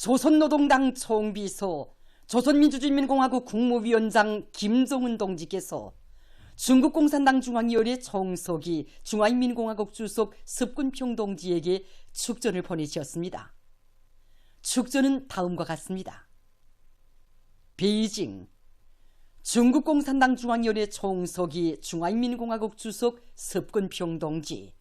조선노동당 총비서 조선민주주의인민공화국 국무위원장 김정은 동지께서 중국 공산당 중앙위원회 총서기 중화인민공화국 주석 습근평 동지에게 축전을 보내주셨습니다. 축전은 다음과 같습니다. 베이징 중국 공산당 중앙위원회 총서기 중화인민공화국 주석 습근평 동지,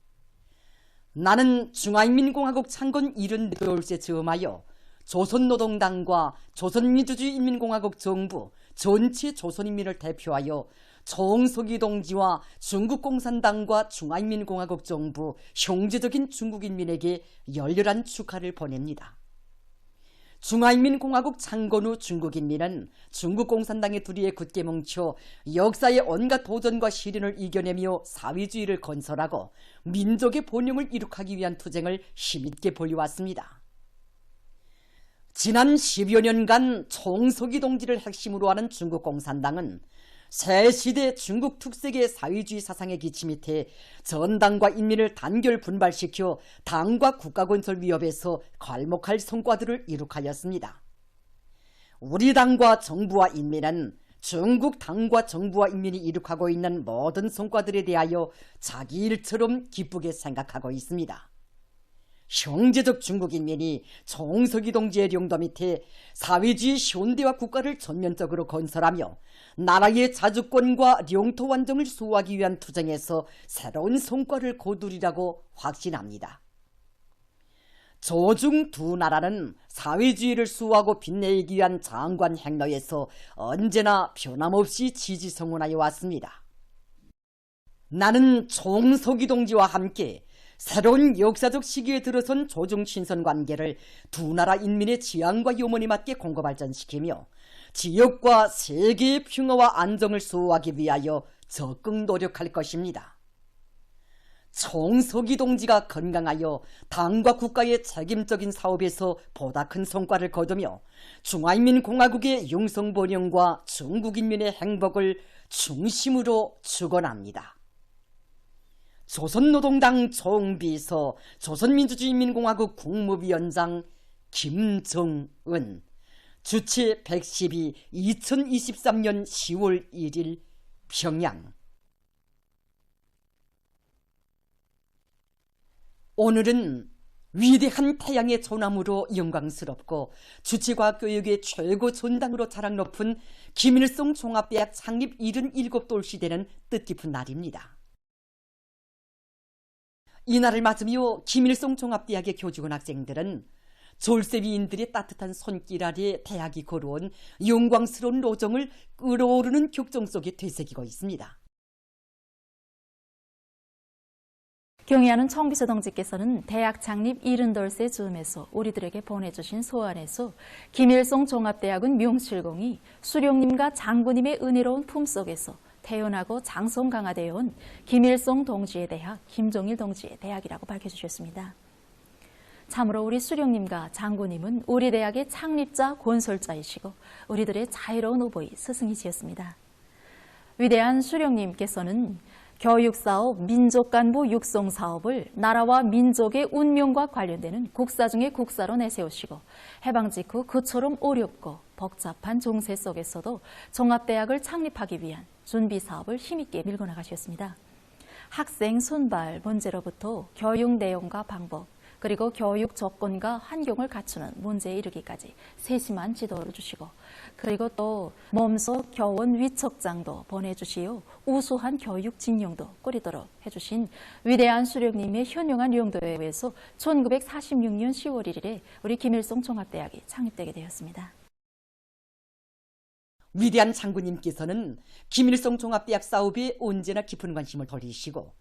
나는 중화인민공화국 창건 78세 즈음하여 조선노동당과 조선민주주의인민공화국 정부 전체 조선인민을 대표하여 총서기 동지와 중국공산당과 중화인민공화국 정부 형제적인 중국인민에게 열렬한 축하를 보냅니다. 중화인민공화국 창건 후 중국인민은 중국공산당의 두리에 굳게 뭉쳐 역사의 온갖 도전과 시련을 이겨내며 사회주의를 건설하고 민족의 번영을 이룩하기 위한 투쟁을 힘있게 벌여왔습니다. 지난 10여 년간 총서기 동지를 핵심으로 하는 중국공산당은 새 시대 중국 특색의 사회주의 사상의 기치 밑에 전당과 인민을 단결 분발시켜 당과 국가 건설 위협에서 괄목할 성과들을 이룩하였습니다. 우리 당과 정부와 인민은 중국 당과 정부와 인민이 이룩하고 있는 모든 성과들에 대하여 자기 일처럼 기쁘게 생각하고 있습니다. 형제적 중국인민이 총서기 동지의 령도 밑에 사회주의 현대화 국가를 전면적으로 건설하며 나라의 자주권과 영토 완정을 수호하기 위한 투쟁에서 새로운 성과를 거두리라고 확신합니다. 조중 두 나라는 사회주의를 수호하고 빛내기 위한 장관 행로에서 언제나 변함없이 지지성원하여 왔습니다. 나는 총서기 동지와 함께 새로운 역사적 시기에 들어선 조중 신선 관계를 두 나라 인민의 지향과 요원에 맞게 공급발전시키며 지역과 세계의 평화와 안정을 수호하기 위하여 적극 노력할 것입니다. 총서기 동지가 건강하여 당과 국가의 책임적인 사업에서 보다 큰 성과를 거두며 중화인민공화국의 영성번영과 중국인민의 행복을 중심으로 축원합니다. 조선노동당 총비서 조선민주주의인민공화국 국무위원장 김정은, 주최 112 2023년 10월 1일 평양. 오늘은 위대한 태양의 조남으로 영광스럽고 주체과학교육의 최고 전당으로 자랑 높은 김일성 종합대학 창립 77돌시 되는 뜻깊은 날입니다. 이 날을 맞으며 김일성 종합대학의 교직원 학생들은 졸세위인들의 따뜻한 손길 아래 대학이 걸어온 영광스러운 로정을 끓어오르는 격정 속에 되새기고 있습니다. 경의하는 총비서 동지께서는 대학 창립 78세 즈음에서 우리들에게 보내주신 소원에서 김일성 종합대학은 명실공히 수령님과 장군님의 은혜로운 품속에서 태어나고 장성 강화되어 온 김일성 동지의 대학, 김종일 동지의 대학이라고 밝혀주셨습니다. 참으로 우리 수령님과 장군님은 우리 대학의 창립자, 건설자이시고 우리들의 자유로운 오보이 스승이시였습니다. 위대한 수령님께서는 교육사업, 민족간부 육성사업을 나라와 민족의 운명과 관련되는 국사 중의 국사로 내세우시고 해방 직후 그처럼 어렵고 복잡한 정세 속에서도 종합대학을 창립하기 위한 준비사업을 힘있게 밀고 나가셨습니다. 학생 선발 문제로부터 교육 내용과 방법, 그리고 교육 조건과 환경을 갖추는 문제에 이르기까지 세심한 지도를 주시고, 그리고 또 몸소 교원 위촉장도 보내주시어 우수한 교육 진영도 꾸리도록 해주신 위대한 수령님의 현명한 용도에 의해서 1946년 10월 1일에 우리 김일성 종합대학이 창립되게 되었습니다. 위대한 장군님께서는 김일성 종합대학 사업에 언제나 깊은 관심을 돌리시고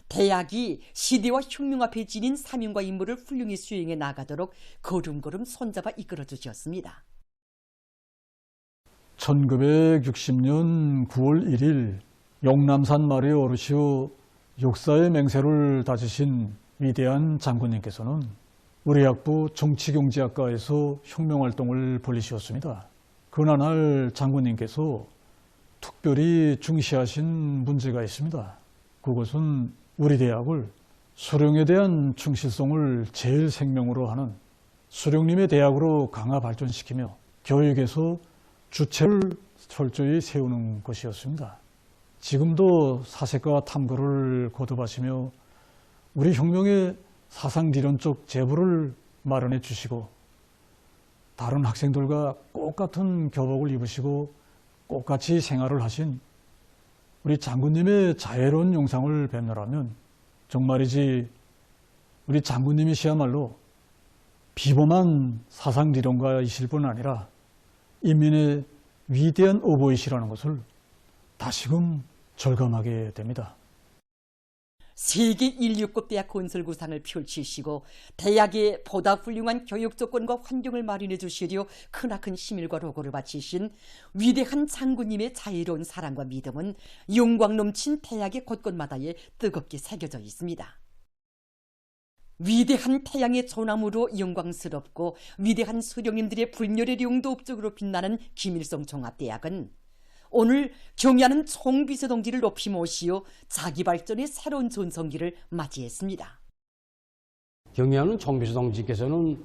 대학이 시대와 혁명 앞에 지닌 사명과 임무를 훌륭히 수행해 나가도록 걸음걸음 손잡아 이끌어 주셨습니다. 1960년 9월 1일 용남산 마을에 오르시어 역사의 맹세를 다지신 위대한 장군님께서는 우리 학부 정치경제학과에서 혁명활동을 벌이셨습니다. 그날 장군님께서 특별히 중시하신 문제가 있습니다. 그것은 우리 대학을 수령에 대한 충실성을 제일 생명으로 하는 수령님의 대학으로 강화 발전시키며 교육에서 주체를 철저히 세우는 것이었습니다. 지금도 사색과 탐구를 거듭하시며 우리 혁명의 사상리론적 제보를 마련해 주시고 다른 학생들과 똑같은 교복을 입으시고 똑같이 생활을 하신 우리 장군님의 자애로운 영상을 뵙노라면 정말이지 우리 장군님이시야말로 비범한 사상리론가이실 뿐 아니라 인민의 위대한 어버이시라는 것을 다시금 절감하게 됩니다. 세계 인류급 대학 건설 구상을 펼치시고 대학에 보다 훌륭한 교육 조건과 환경을 마련해 주시려 크나큰 시밀과 노고를 바치신 위대한 장군님의 자애로운 사랑과 믿음은 영광 넘친 대학의 곳곳마다에 뜨겁게 새겨져 있습니다. 위대한 태양의 조남으로 영광스럽고 위대한 수령님들의 불멸의 용도 업적으로 빛나는 김일성 종합대학은 오늘 경의하는 총비서동지를 높이 모시어 자기 발전의 새로운 전성기를 맞이했습니다. 경의하는 총비서동지께서는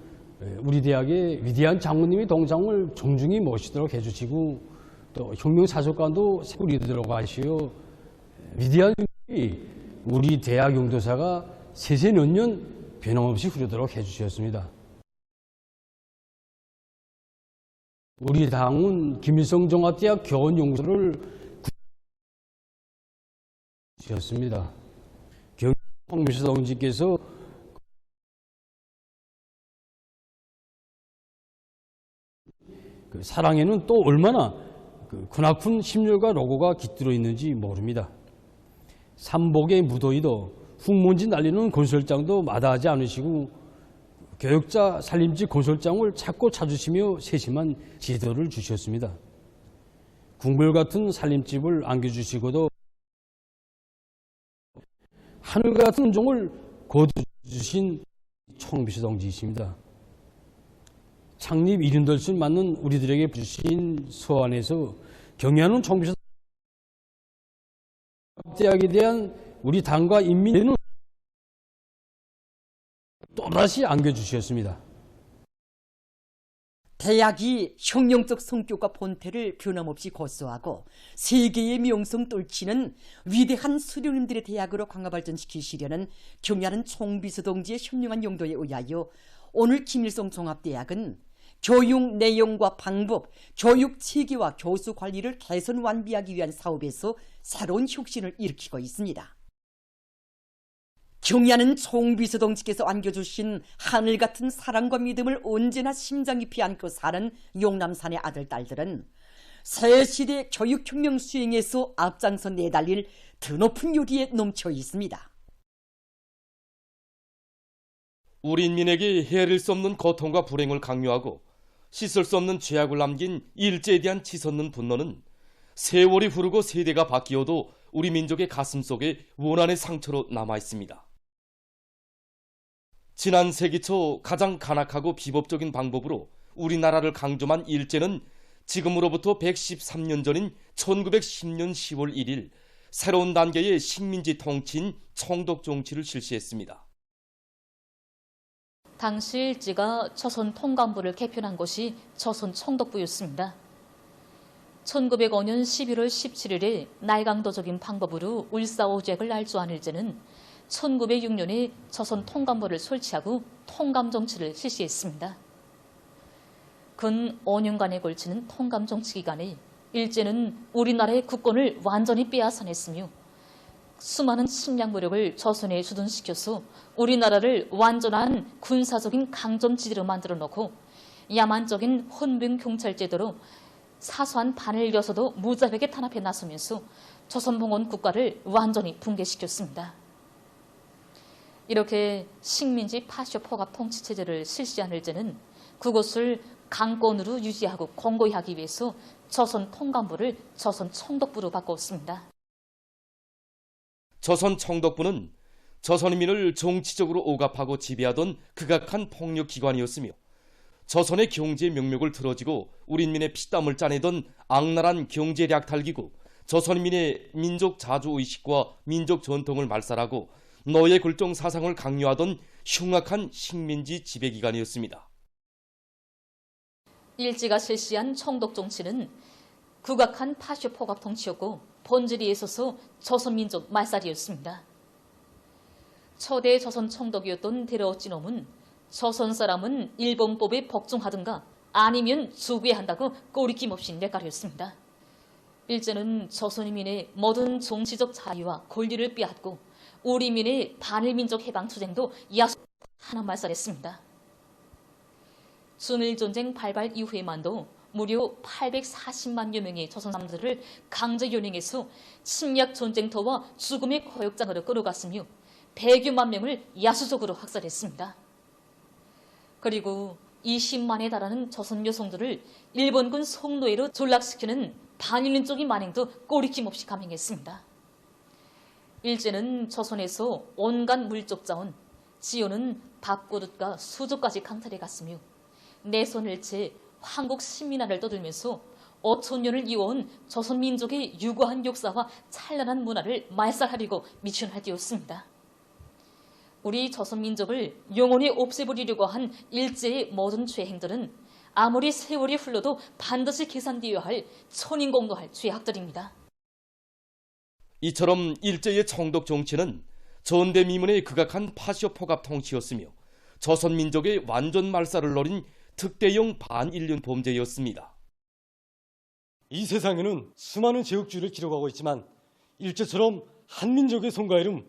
우리 대학의 위대한 장군님의 동상을 정중히 모시도록 해주시고 또 혁명사석관도 새로 들어가시어 위대한 우리 대학 용도사가 세세년년 변함없이 흐르도록 해주셨습니다. 우리 당은 김일성 종합대학 교원연구소를 주셨습니다. 총비서동지께서 그 사랑에는 또 얼마나 크나큰 심혈과 노고가 깃들어 있는지 모릅니다. 삼복의 무더위도 흙먼지 날리는 건설장도 마다하지 않으시고 교육자 살림집 건설장을 찾고 찾으시며 세심한 지도를 주셨습니다. 궁궐 같은 살림집을 안겨주시고도 하늘 같은 은종을 거두주신 총비서동지이십니다. 창립 70돌씩 맞는 우리들에게 주신 소환에서 경의하는 총비서대학에 대한 우리 당과 인민에는 또다시 안겨주셨습니다. 대학이 혁명적 성격과 본태를 변함없이 고수하고 세계의 명성 떨치는 위대한 수령님들의 대학으로 강화 발전시키시려는 경의하는 총비서동지의 현명한 용도에 의하여 오늘 김일성 종합대학은 교육 내용과 방법, 교육 체계와 교수 관리를 개선 완비하기 위한 사업에서 새로운 혁신을 일으키고 있습니다. 경의하는 총비서동지께서 안겨주신 하늘 같은 사랑과 믿음을 언제나 심장 깊이 안고 사는 용남산의 아들, 딸들은 새 시대 교육혁명 수행에서 앞장서 내달릴 드높은 요리에 넘쳐 있습니다. 우리 인민에게 헤아릴 수 없는 고통과 불행을 강요하고 씻을 수 없는 죄악을 남긴 일제에 대한 치솟는 분노는 세월이 흐르고 세대가 바뀌어도 우리 민족의 가슴 속에 원한의 상처로 남아 있습니다. 지난 세기 초 가장 간악하고 비법적인 방법으로 우리나라를 강점한 일제는 지금으로부터 113년 전인 1910년 10월 1일 새로운 단계의 식민지 통치인 총독 정치를 실시했습니다. 당시 일제가 조선 통감부를 개편한 것이 조선 총독부였습니다. 1905년 11월 17일에 날강도적인 방법으로 울사오잭을 날조한 일제는 1906년에 조선 통감부를 설치하고 통감정치를 실시했습니다. 근 5년간에 걸치는 통감정치 기간에 일제는 우리나라의 국권을 완전히 빼앗아냈으며 수많은 식량 무력을 조선에 주둔시켜서 우리나라를 완전한 군사적인 강점지대로 만들어 놓고 야만적인 헌병경찰제도로 사소한 반을 여서도 무자백에 탄압해 나서면서 조선봉원 국가를 완전히 붕괴시켰습니다. 이렇게 식민지 파쇼 포갑 통치체제를 실시한 일제는 그것을 강권으로 유지하고 공고히 하기 위해서 조선 통감부를 조선 총독부로 바꿨습니다. 조선 총독부는 조선인민을 정치적으로 억압하고 지배하던 극악한 폭력기관이었으며 조선의 경제 명목을 틀어지고 우리 인민의 피땀을 짜내던 악랄한 경제 약탈기구, 조선인민의 민족 자주의식과 민족 전통을 말살하고 노예 굴종 사상을 강요하던 흉악한 식민지 지배기관이었습니다. 일제가 실시한 총독 정치는 극악한 파쇼 포갑 통치였고 본질에 있어서 조선민족 말살이었습니다. 초대 조선 총독이었던 데르오찌놈은 조선 사람은 일본법에 복종하든가 아니면 죽여야 한다고 꼬리낌 없이 내가렸습니다. 일제는 조선인민의 모든 정치적 자유와 권리를 빼앗고 우리민의 반일민족 해방투쟁도 야수 하나 말살했습니다. 중일전쟁 발발 이후에만도 무려 840만여 명의 조선 사람들을 강제 연행해서 침략 전쟁터와 죽음의 고역장으로 끌어갔으며 100여만 명을 야수적으로 학살했습니다. 그리고 20만에 달하는 조선 여성들을 일본군 성노예로 전락시키는 반일민적인 만행도 꼬리낌 없이 감행했습니다. 일제는 조선에서 온갖 물적 자원, 지오는 밥그릇과 수조까지 강탈해 갔으며 내손일체 한국 신민화를 떠들면서 5천년을 이어온 조선 민족의 유구한 역사와 찬란한 문화를 말살하려고 미천할때였습니다. 우리 조선 민족을 영원히 없애버리려고 한 일제의 모든 죄 행들은 아무리 세월이 흘러도 반드시 계산되어야 할 천인공노할 죄악들입니다. 이처럼 일제의 총독 정치는 전대미문의 극악한 파쇼 포갑 통치였으며 조선 민족의 완전 말살을 노린 특대형 반인륜 범죄였습니다. 이 세상에는 수많은 제국주의를 기록하고 있지만 일제처럼 한민족의 송가이름,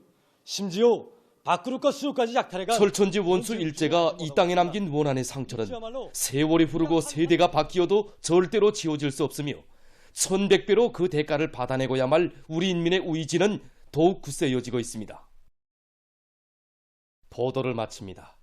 심지어 밥그릇과 수조까지 약탈해간 철천지 원수 일제가 이 땅에 남긴 원한의 상처는 세월이 흐르고 세대가 바뀌어도 절대로 지워질 수 없으며 1100배로 그 대가를 받아내고야 말 우리 인민의 의지는 더욱 굳세어지고 있습니다. 보도를 마칩니다.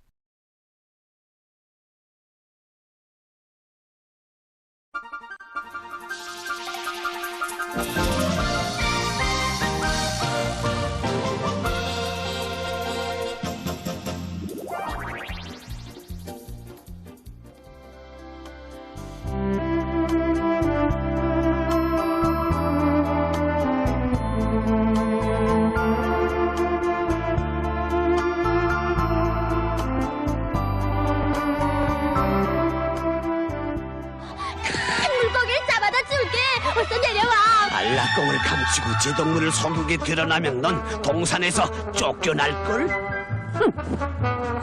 안락공을 감추고 제동물을 소국에 드러나면 넌 동산에서 쫓겨날걸?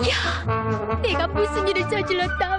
야, 내가 무슨 일을 저질렀다.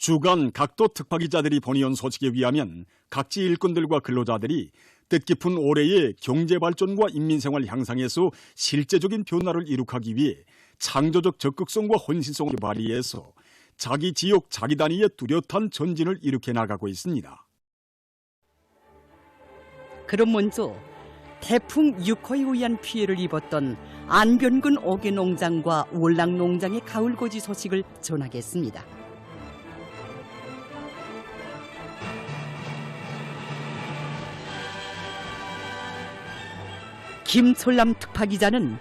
주간 각도 특파기자들이 보내온 소식에 의하면 각지 일꾼들과 근로자들이 뜻깊은 올해의 경제 발전과 인민생활 향상에서 실제적인 변화를 이룩하기 위해 창조적 적극성과 헌신성을 발휘해서 자기 지역, 자기 단위의 뚜렷한 전진을 일으켜 나가고 있습니다. 그럼 먼저 태풍 6호에 의한 피해를 입었던 안변군 오개농장과 월락농장의 가을고지 소식을 전하겠습니다. 김철남 특파기자는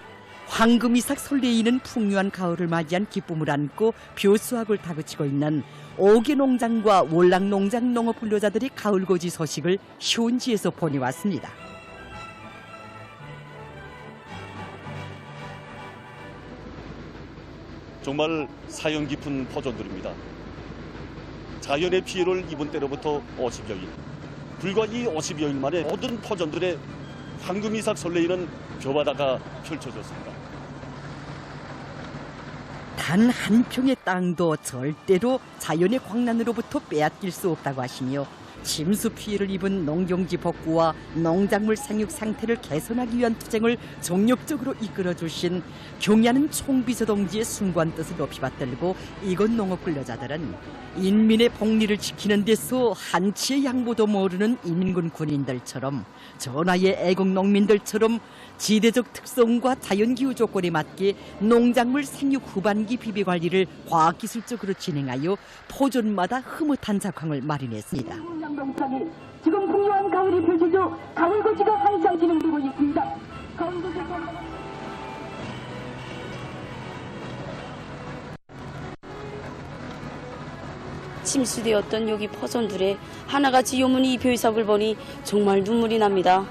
황금이삭 설레이는 풍요한 가을을 맞이한 기쁨을 안고 벼수학을 다그치고 있는 오개농장과 월락농장 농업훈련자들의 가을고지 소식을 현지에서 보내왔습니다. 정말 사연 깊은 퍼전들입니다. 자연의 피해를 입은 때로부터 50여일. 불과 이 50여일 만에 모든 퍼전들의 황금이삭 설레이는 벼바다가 펼쳐졌습니다. 단 한 평의 땅도 절대로 자연의 광란으로부터 빼앗길 수 없다고 하시며 침수 피해를 입은 농경지 복구와 농작물 생육 상태를 개선하기 위한 투쟁을 정력적으로 이끌어주신 경야는 총비서 동지의 숭고한 뜻을 높이 받들고 이곳 농업 근로자들은 인민의 복리를 지키는 데서 한치의 양보도 모르는 인민군 군인들처럼 전하의 애국 농민들처럼 지대적 특성과 자연기후 조건에 맞게 농작물 생육 후반기 비비 관리를 과학기술적으로 진행하여 포존마다 흐뭇한 작황을 마련했습니다. 농장이 지금 풍요한 가을이 펼쳐져 가을고지가 활짝 진행되고 있습니다. 침수되었던 여기 퍼전들에 하나같이 요문이 벼이삭을 보니 정말 눈물이 납니다.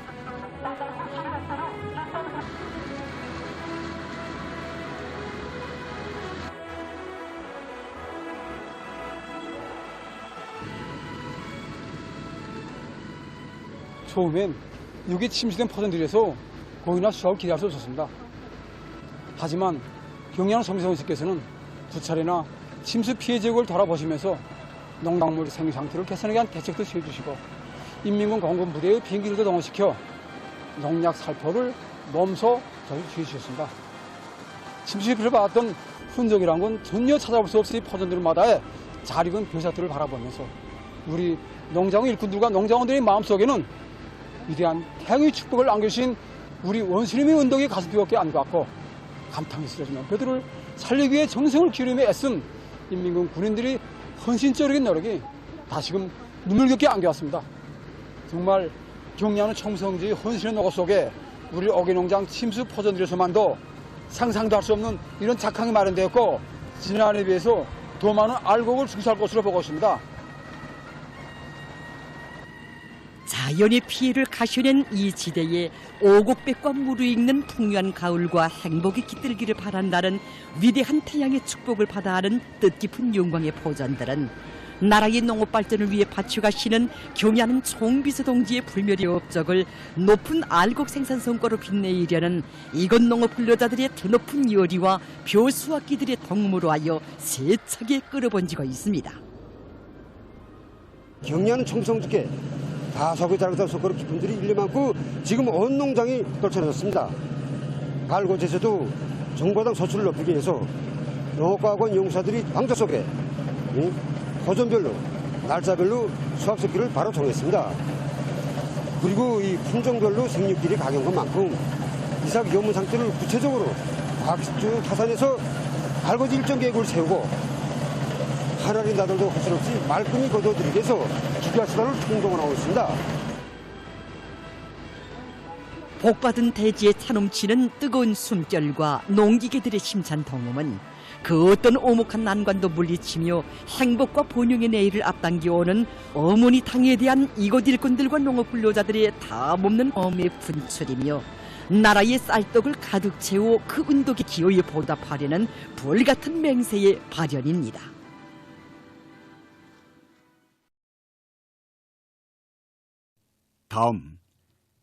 처음엔 여기 침수된 퍼전들에서 고기나 수확을 기대할 수 없었습니다. 하지만 경양 성성씨께서는 두 차례나 침수 피해 지역을 돌아보시면서 농작물 생육 상태를 개선하기 위한 대책도 세워주시고 인민군 공군 부대의 비행기들도 동원시켜 농약 살포를 몸소 주셨습니다. 침수 피해를 받았던 흔적이란 건 전혀 찾아볼 수 없이 퍼전들마다의 잘 익은 벼삭들을 바라보면서 우리 농장의 일꾼들과 농장원들의 마음속에는 위대한 태양의 축복을 안겨주신 우리 원수님의 은덕이 가슴밖에 안 갔고 감탄이 쓰러지는 그들을 살리기 위해 정성을 기울이며 애쓴 인민군 군인들이 헌신적인 노력이 다시금 눈물겹게 안겨왔습니다. 정말 경야는 청성지의 헌신의 노고 속에 우리 오개농장 침수 포전들에서만도 상상도 할 수 없는 이런 작황이 마련되었고 지난해에 비해서 더 많은 알곡을 축소할 것으로 보고 있습니다. 자연의 피해를 가셔낸 이 지대에 오곡백과 무르익는 풍요한 가을과 행복이 깃들기를 바란다는 위대한 태양의 축복을 받아 하는 뜻깊은 영광의 포전들은 나라의 농업 발전을 위해 바쳐가시는 경야는 총비서 동지의 불멸의 업적을 높은 알곡 생산 성과로 빛내려는 이곳 농업 근로자들의 드높은 열의와 벼수학기들의 동무로 하여 세차게 끌어번지고 있습니다. 경야는 청성지께 다소하고 자라서 소그룹 기품들이 일려 많고 지금 온 농장이 떨쳐졌습니다. 가을고지에서도 정보당 소출을 높이기 위해서 농업과학원 연구사들이 방조 속에 호전별로 날짜별로 수확시기를 바로 정했습니다. 그리고 이 품종별로 생육기를 강한 것만큼 이삭 요문 상태를 구체적으로 과학기술 타산해서 가을고지 일정 계획을 세우고 하나리 나들도 거칠없이 말끔히 거둬들이기 위해서 기가 수단을 총동원하고 있습니다. 복받은 대지에 차넘치는 뜨거운 숨결과 농기계들의 심찬 동음은 그 어떤 오목한 난관도 물리치며 행복과 번영의 내일을 앞당겨오는 어머니 땅에 대한 이곳 일꾼들과 농업 근로자들의 다없는 마음의 분출이며 나라의 쌀떡을 가득 채워 그 운동의 기호에 보답하려는 불같은 맹세의 발현입니다. 다음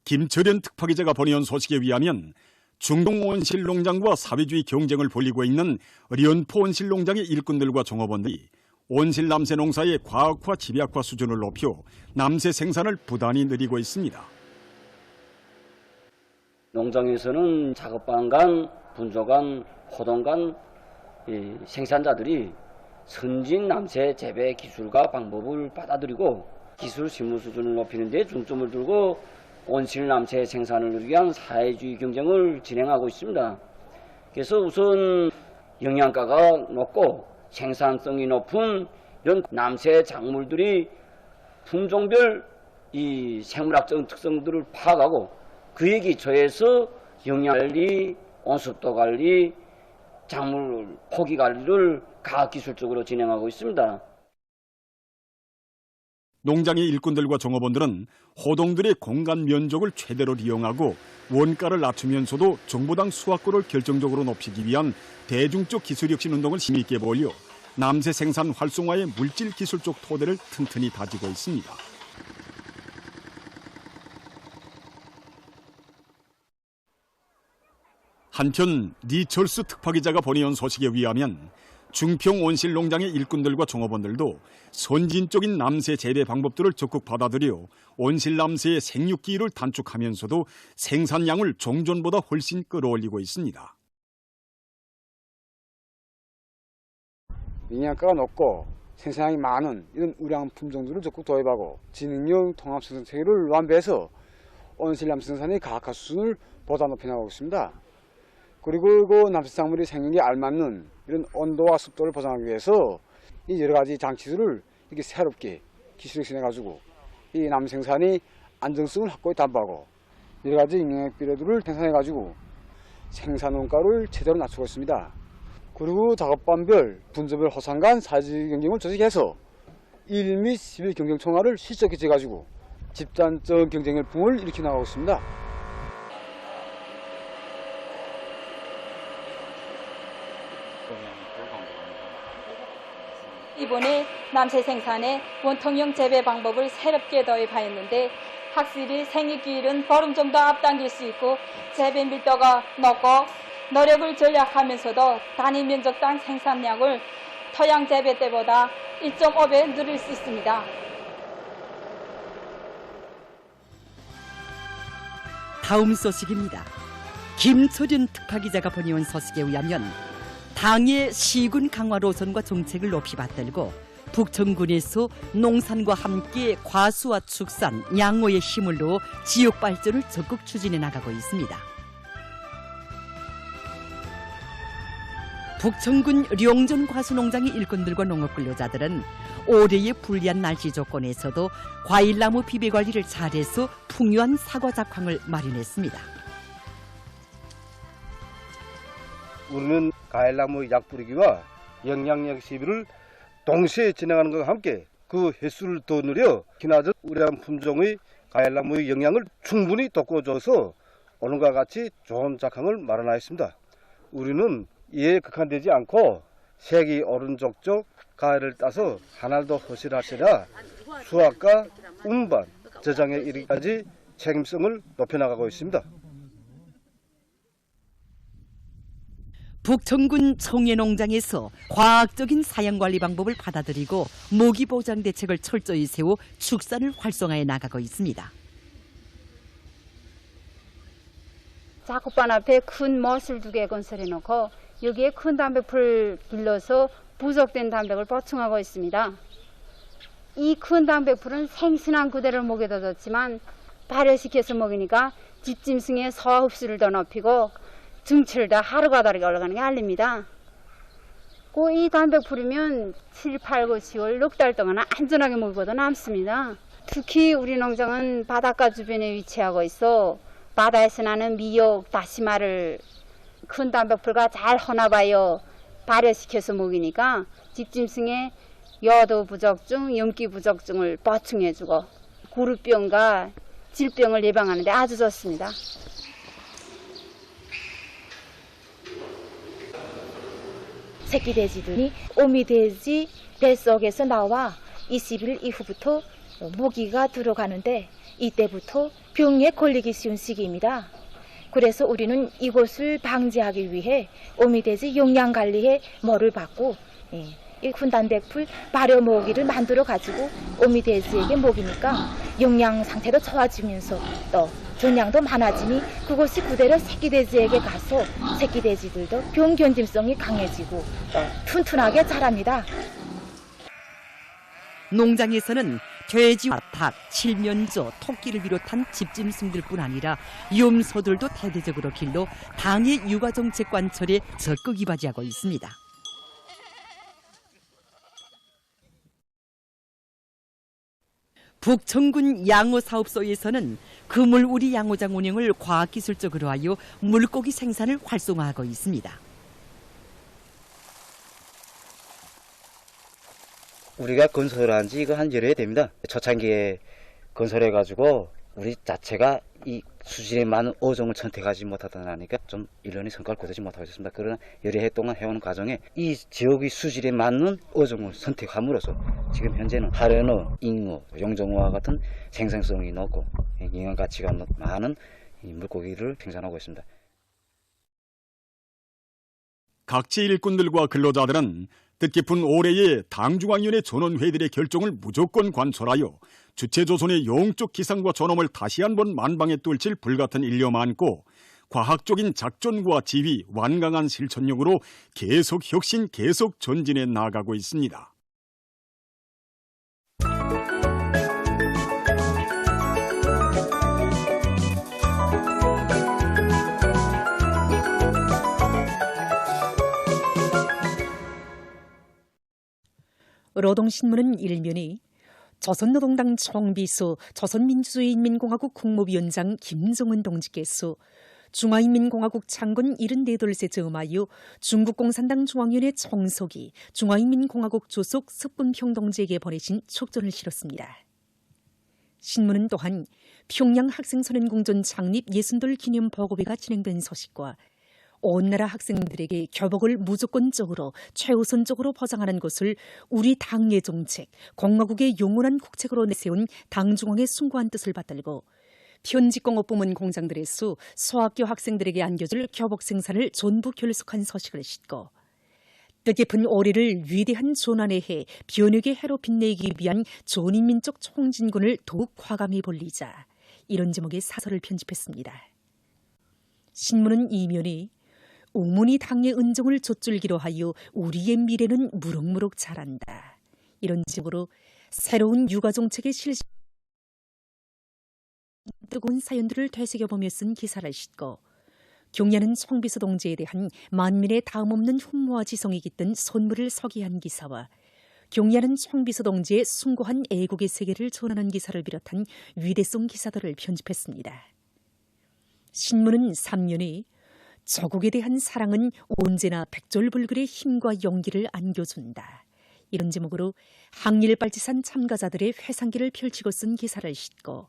김철현 특파기자가 보내온 소식에 의하면 중동 온실농장과 사회주의 경쟁을 벌이고 있는 련포 온실농장의 일꾼들과 종업원들이 온실 남새 농사의 과학화 집약화 수준을 높여 남새 생산을 부단히 늘리고 있습니다. 농장에서는 작업반 간, 분조 간, 호동 간 생산자들이 선진 남새 재배 기술과 방법을 받아들이고 기술 실무 수준을 높이는 데 중점을 두고 온실 남새 생산을 위한 사회주의 경쟁을 진행하고 있습니다. 그래서 우선 영양가가 높고 생산성이 높은 이런 남새 작물들이 품종별 이 생물학적 특성들을 파악하고 그에 기초해서 영양관리, 온습도 관리, 작물 포기 관리를 과학기술적으로 진행하고 있습니다. 농장의 일꾼들과 종업원들은 호동들의 공간 면적을 최대로 이용하고 원가를 낮추면서도 정보당 수확고를 결정적으로 높이기 위한 대중적 기술혁신 운동을 힘있게 벌여 남새 생산 활성화의 물질 기술적 토대를 튼튼히 다지고 있습니다. 한편 니철수 특파기자가 보내온 소식에 의하면 중평 온실 농장의 일꾼들과 종업원들도 선진적인 남새 재배 방법들을 적극 받아들여 온실 남새의 생육기일을 단축하면서도 생산량을 종전보다 훨씬 끌어올리고 있습니다. 영양가가 높고 생산량이 많은 이런 우량 품종들을 적극 도입하고 지능형 통합 생산 체계를 완비해서 온실 남새 생산의 가학화 수준을 보다 높여나가고 있습니다. 그리고 그 남새 작물이 생육에 알맞는 이런 온도와 습도를 보장하기 위해서 이 여러 가지 장치들을 이렇게 새롭게 기술혁신해가지고 이 남새 생산이 안정성을 확고히 담보하고 여러 가지 영양액 비료들을 생산해가지고 생산 원가를 최대로 낮추고 있습니다. 그리고 작업반별, 분조별 호상 간 사회주의 경쟁을 조직해서 1 및 11 경쟁 총알을 실적 개최해가지고 집단적 경쟁의 붐을 일으켜 나가고 있습니다. 이번에 남새 생산에 원통형 재배 방법을 새롭게 도입하였는데 확실히 생육기일은 보름 정도 앞당길 수 있고 재배 밀도가 높고 노력을 절약하면서도 단위 면적당 생산량을 토양 재배 때보다 1.5배 늘릴 수 있습니다. 다음 소식입니다. 김철윤 특파기자가 보내온 소식에 의하면 당의 시군 강화 노선과 정책을 높이 받들고 북천군에서 농산과 함께 과수와 축산, 양호의 힘을 넣어 지역 발전을 적극 추진해 나가고 있습니다. 북천군 룡전 과수농장의 일꾼들과 농업 근로자들은 올해의 불리한 날씨 조건에서도 과일나무 비배 관리를 잘해서 풍요한 사과 작황을 마련했습니다. 우리는 과일나무 약 뿌리기와 영양약 시비를 동시에 진행하는 것과 함께 그 횟수를 더 늘려 기나저 우량 품종의 과일나무의 영양을 충분히 돋궈줘서 오늘과 같이 좋은 작황을 마련하였습니다. 우리는 이에 국한되지 않고 색이 오른쪽쪽 과일을 따서 하나도 허실하시라 수확과 운반, 저장에 이르기까지 책임성을 높여나가고 있습니다. 북천군 청해농장에서 과학적인 사양관리 방법을 받아들이고 모기보장 대책을 철저히 세워 축산을 활성화해 나가고 있습니다. 작업반 앞에 큰 못을 2개 건설해 놓고 여기에 큰 담백풀을 길러서 부족된 담백을 보충하고 있습니다. 이 큰 담백풀은 생신한 그대로 먹여도 좋지만 발효시켜서 먹이니까 집짐승의 소화 흡수를 더 높이고 증치를 더 하루가 다르게 올라가는 게 알립니다. 이 담백풀이면 7, 8, 9, 10월 6달 동안 안전하게 먹어도 남습니다. 특히 우리 농장은 바닷가 주변에 위치하고 있어 바다에서 나는 미역, 다시마를 큰 담백풀과 잘 혼합하여 발효시켜서 먹이니까 집짐승의 여도 부족증, 염기 부족증을 보충해주고 구루병과 질병을 예방하는 데 아주 좋습니다. 새끼 돼지들이 오미돼지 뱃속에서 나와 20일 이후부터 모기가 들어가는데 이때부터 병에 걸리기 쉬운 시기입니다. 그래서 우리는 이것을 방지하기 위해 오미돼지 영양관리에 뭐를 받고 이 군단백풀 발효 모기를 만들어 가지고 오미돼지에게 먹이니까 영양 상태도 좋아지면서 또 전량도 많아지니 그곳이 그대로 새끼돼지에게 가서 새끼돼지들도 병 견dim성이 강해지고 튼튼하게 자랍니다. 농장에서는 돼지와 닭, 칠면조, 토끼를 비롯한 집짐승들뿐 아니라 염소들도 대대적으로 길러 당의 육아정책 관철에 적극 이바지하고 있습니다. 북천군 양어사업소에서는 그물우리 양어장 운영을 과학기술적으로 하여 물고기 생산을 활성화하고 있습니다. 우리가 건설한 지 이거 한 열흘 됩니다. 초창기에 건설해가지고 우리 자체가 이 수질에 맞는 어종을 선택하지 못하다 보니까 좀 일련의 성과를 거두지 못하고 있습니다. 그러나 여러 해 동안 해오는 과정에 이 지역의 수질에 맞는 어종을 선택함으로써 지금 현재는 하련어, 잉어, 용정어와 같은 생산성이 높고 영양 가치가 많은 이 물고기를 생산하고 있습니다. 각지 일꾼들과 근로자들은 뜻깊은 올해의 당중앙위원회 전원회의들의 결정을 무조건 관철하여 주체조선의 영적 기상과 존엄을 다시 한번 만방에 뚫칠 불같은 일념 안고 과학적인 작전과 지휘, 완강한 실천력으로 계속 혁신, 계속 전진해 나가고 있습니다. 노동신문은 일면이 조선노동당 총비서 조선민주주의인민공화국 국무위원장 김정은 동지께서 중화인민공화국 창건 74돌세 즈음하여 중국공산당 중앙위원회 총서기 중화인민공화국 주석 석분평 동지에게 보내신 촉전을 실었습니다. 신문은 또한 평양 학생선언공전 창립 60돌 기념 보고회가 진행된 소식과 온 나라 학생들에게 교복을 무조건적으로 최우선적으로 보장하는 것을 우리 당의 정책, 공화국의 영원한 국책으로 내세운 당중앙의 숭고한 뜻을 받들고 편직공업부문 공장들에서 소학교 학생들에게 안겨줄 교복 생산을 전부 결속한 소식을 싣고 뜻깊은 올해를 위대한 전환의 해, 변혁의 해로 빛내기 위한 전인민족 총진군을 더욱 과감히 벌리자, 이런 제목의 사설을 편집했습니다. 신문은 이면이 오문이 당의 은정을 좇줄기로 하여 우리의 미래는 무럭무럭 자란다, 이런 제목으로 새로운 육아정책의 실시 뜨거운 사연들을 되새겨보며 쓴 기사를 싣고 경야는 총비서 동지에 대한 만민의 다음없는 흠모와 지성이 깃든 선물을 서기한 기사와 경야는 총비서 동지의 숭고한 애국의 세계를 전하는 기사를 비롯한 위대성 기사들을 편집했습니다. 신문은 3년에 조국에 대한 사랑은 언제나 백졸불글의 힘과 용기를 안겨준다, 이런 제목으로 항일발지산 참가자들의 회상기를 펼치고 쓴 기사를 싣고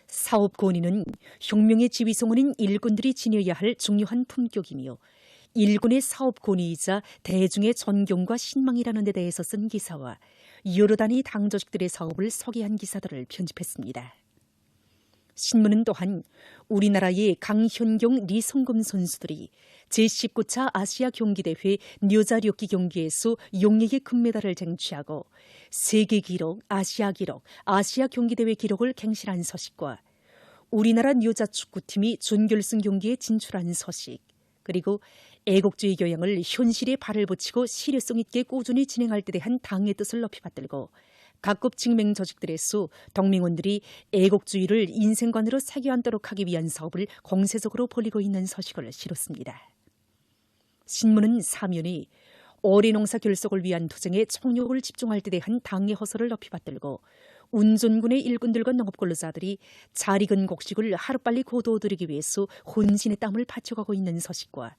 사업 권위는 혁명의 지휘성원인 일꾼들이 지녀야 할 중요한 품격이며 일군의 사업 권위이자 대중의 존경과 신망이라는 데 대해서 쓴 기사와 여러 단위 당 조직들의 사업을 소개한 기사들을 편집했습니다. 신문은 또한 우리나라의 강현경, 리성금 선수들이 제19차 아시아 경기대회 여자력기 경기에서 용액의 금메달을 쟁취하고 세계 기록, 아시아 기록, 아시아 경기대회 기록을 갱신한 소식과 우리나라 여자 축구팀이 준결승 경기에 진출한 소식, 그리고 애국주의 교양을 현실에 발을 붙이고 실효성 있게 꾸준히 진행할 때 대한 당의 뜻을 높이 받들고 각급 직맹 조직들에서 동맹원들이 애국주의를 인생관으로 새겨앉도록 하기 위한 사업을 공세적으로 벌이고 있는 소식을 실었습니다. 신문은 사면이 올해 농사 결속을 위한 투쟁에 총력을 집중할 때 대한 당의 허설을 높이 받들고 운전군의 일꾼들과 농업근로자들이 잘 익은 곡식을 하루빨리 거두어들이기 위해서 혼신의 땀을 바쳐가고 있는 소식과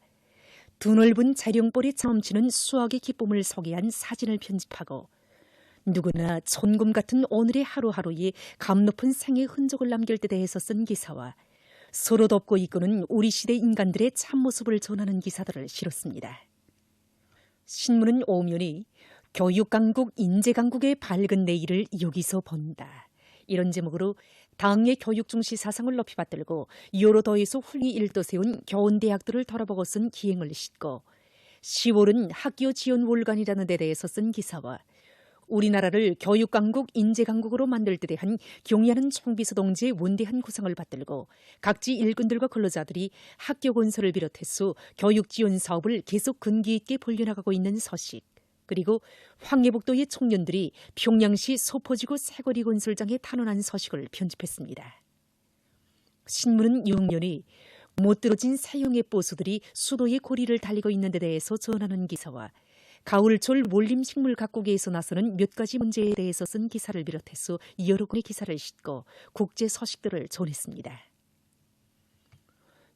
드넓은 재령벌에 참치는 수학의 기쁨을 소개한 사진을 편집하고 누구나 천금 같은 오늘의 하루하루에 감 높은 생의 흔적을 남길 때 대해서 쓴 기사와 서로 돕고 이끄는 우리 시대 인간들의 참모습을 전하는 기사들을 실었습니다. 신문은 오면이 교육강국, 인재강국의 밝은 내일을 여기서 본다, 이런 제목으로 당의 교육중시 사상을 높이 받들고 여러 도에서 훌히 일떠세운 교원대학들을 돌아보고 쓴 기행을 싣고 10월은 학교 지원 월간이라는 데 대해서 쓴 기사와 우리나라를 교육강국, 인재강국으로 만들 데 대한 경야는 총비서 동지의 원대한 구상을 받들고 각지 일꾼들과 근로자들이 학교 건설을 비롯해서 교육 지원 사업을 계속 근기 있게 벌려나가고 있는 소식, 그리고 황해북도의 청년들이 평양시 소포지구 새거리 건설장에 탄원한 소식을 편집했습니다. 신문은 6년이 못 들어진 사형의 보수들이 수도의 고리를 달리고 있는 데 대해서 전하는 기사와 가을철 몰림식물 가꾸기에서 나서는 몇 가지 문제에 대해서 쓴 기사를 비롯해서 여러 권의 기사를 싣고 국제 소식들을 전했습니다.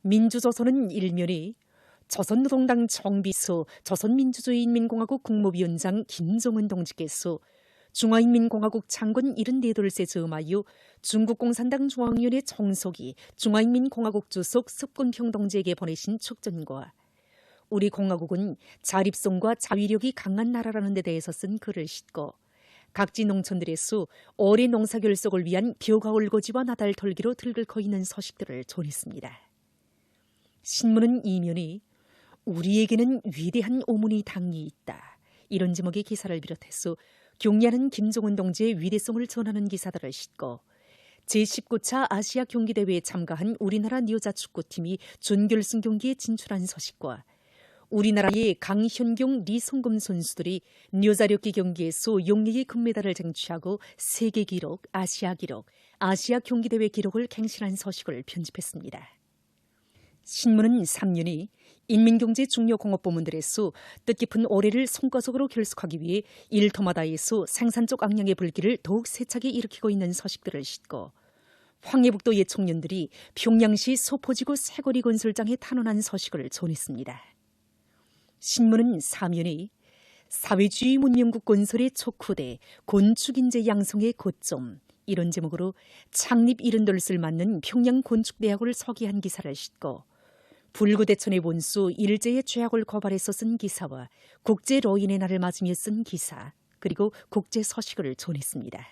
민주조선은 일면이 조선노동당 총비서 조선민주주의인민공화국 국무위원장 김정은 동지께서 중화인민공화국 창건 74돌세 즈음하여 중국공산당 중앙위원회 총석이 중화인민공화국 주석 석권평 동지에게 보내신 촉전과 우리 공화국은 자립성과 자위력이 강한 나라라는 데 대해서 쓴 글을 싣고 각지 농촌들에서 올해 농사 결속을 위한 벼가 올거지와 나달 털기로 들끓고 있는 소식들을 전했습니다. 신문은 이면이 우리에게는 위대한 오문의 당이 있다, 이런 제목의 기사를 비롯해서 경야는 김정은 동지의 위대성을 전하는 기사들을 싣고 제19차 아시아 경기대회에 참가한 우리나라 여자 축구팀이 준결승 경기에 진출한 소식과 우리나라의 강현경, 리성금 선수들이 여자력기 경기에서 용리의 금메달을 쟁취하고 세계 기록, 아시아 기록, 아시아 경기대회 기록을 갱신한 소식을 편집했습니다. 신문은 3년이 인민경제 중요 공업부문들에서 뜻깊은 올해를 성과적으로 결속하기 위해 일터마다에서 생산적 악량의 불길을 더욱 세차게 일으키고 있는 소식들을 싣고 황해북도의 청년들이 평양시 소포지구 새거리 건설장에 탄원한 소식을 전했습니다. 신문은 3년이 사회주의 문명국 건설의 촉후대, 건축인재 양성의 고점, 이런 제목으로 창립 70돌을 맞는 평양 건축대학을 소개한 기사를 싣고 불구대천의 원수 일제의 죄악을 고발해서 쓴 기사와 국제 로인의 날을 맞으며 쓴 기사, 그리고 국제 소식을 전했습니다.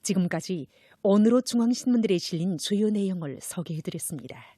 지금까지 오늘의 중앙신문들에 실린 주요 내용을 소개해드렸습니다.